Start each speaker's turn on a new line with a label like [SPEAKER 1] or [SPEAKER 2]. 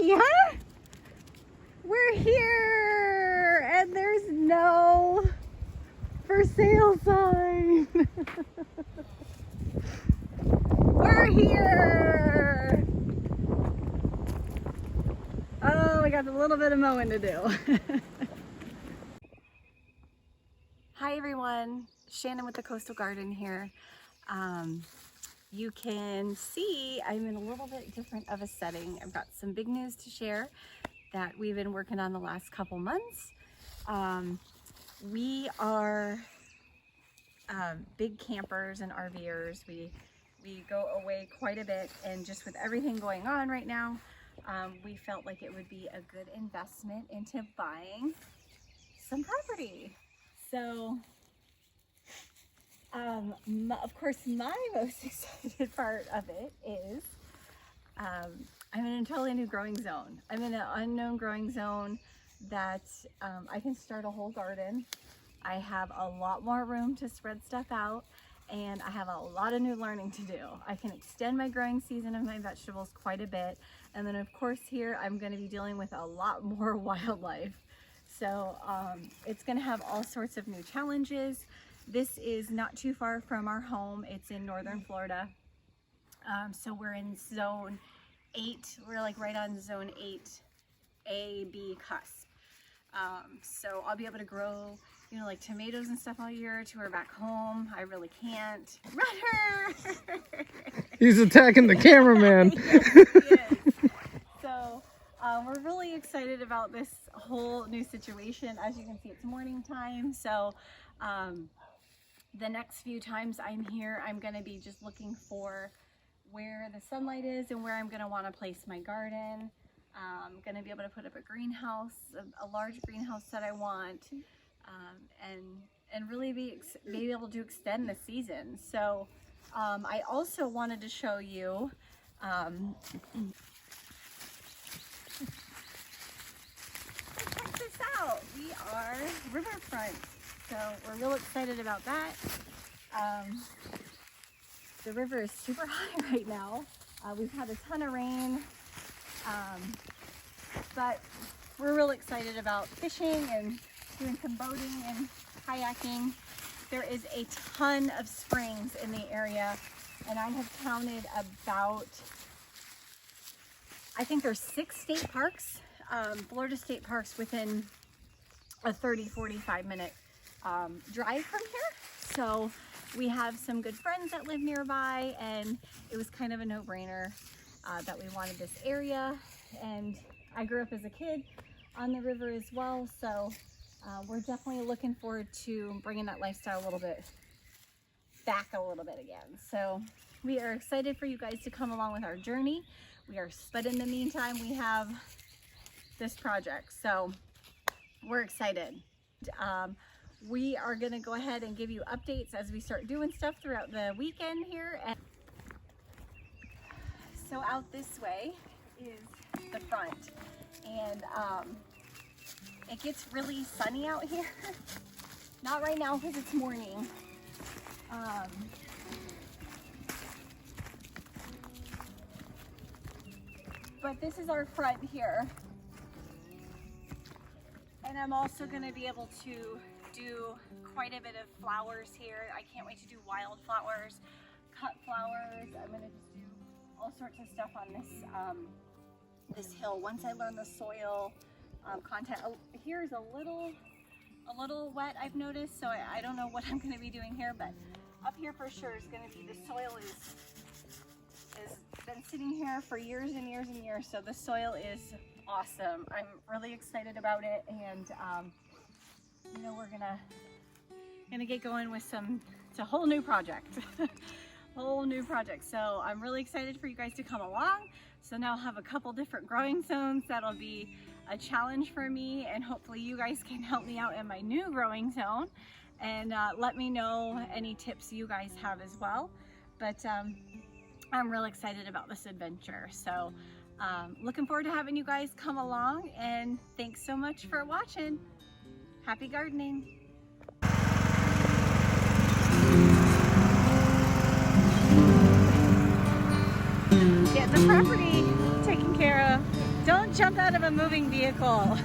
[SPEAKER 1] happy, huh? We're here and there's no for sale sign. We're here. Oh, we got a little bit of mowing to do. Hi everyone, Shannon with the Coastal Garden here. You can see I'm in a little bit different of a setting. I've got some big news to share that we've been working on the last couple months. We are big campers and RVers. We go away quite a bit, and just with everything going on right now, we felt like it would be a good investment into buying some property. So of course, my most excited part of it is I'm in a totally new growing zone. I'm in an unknown growing zone that I can start a whole garden. I have a lot more room to spread stuff out, and I have a lot of new learning to do. I can extend my growing season of my vegetables quite a bit, and then of course here I'm going to be dealing with a lot more wildlife. So it's going to have all sorts of new challenges. This is not too far from our home. It's in northern Florida. So we're in zone 8. We're like right on zone 8A, B cusp. So I'll be able to grow, you know, like tomatoes and stuff all year to her back home. I really can't. Run her!
[SPEAKER 2] He's attacking the cameraman.
[SPEAKER 1] Yes, he is. So we're really excited about this whole new situation. As you can see, it's morning time. So the next few times I'm here, I'm going to be just looking for where the sunlight is and where I'm going to want to place my garden. I'm going to be able to put up a greenhouse, a large greenhouse that I want, and really be able to extend the season. So I also wanted to show you check this out. We are riverfront. So we're real excited about that. The river is super high right now. We've had a ton of rain, but we're real excited about fishing and doing some boating and kayaking. There is a ton of springs in the area, and I have counted about, I think there's 6 state parks, Florida state parks within a 30-45 minute drive from here. So we have some good friends that live nearby, and it was kind of a no-brainer that we wanted this area. And I grew up as a kid on the river as well, so we're definitely looking forward to bringing that lifestyle a little bit back again. So we are excited for you guys to come along with our journey. But in the meantime, we have this project, so we're excited. We are going to go ahead and give you updates as we start doing stuff throughout the weekend here. And so out this way is the front, and it gets really sunny out here. Not right now because it's morning. But this is our front here. And I'm also going to be able to do quite a bit of flowers here. I can't wait to do wildflowers, cut flowers. I'm going to just do all sorts of stuff on this hill. Once I learn the soil content. Here's a little wet, I've noticed, so I don't know what I'm going to be doing here, but up here for sure is going to be, the soil is been sitting here for years and years and years, so the soil is awesome. I'm really excited about it, and you know, we're gonna get going with it's a whole new project. Whole new project. So I'm really excited for you guys to come along. So now I'll have a couple different growing zones. That'll be a challenge for me, and hopefully you guys can help me out in my new growing zone, and let me know any tips you guys have as well. But I'm real excited about this adventure. So looking forward to having you guys come along, and thanks so much for watching. Happy gardening. Get the property taken care of. Don't Don't jump out of a moving vehicle.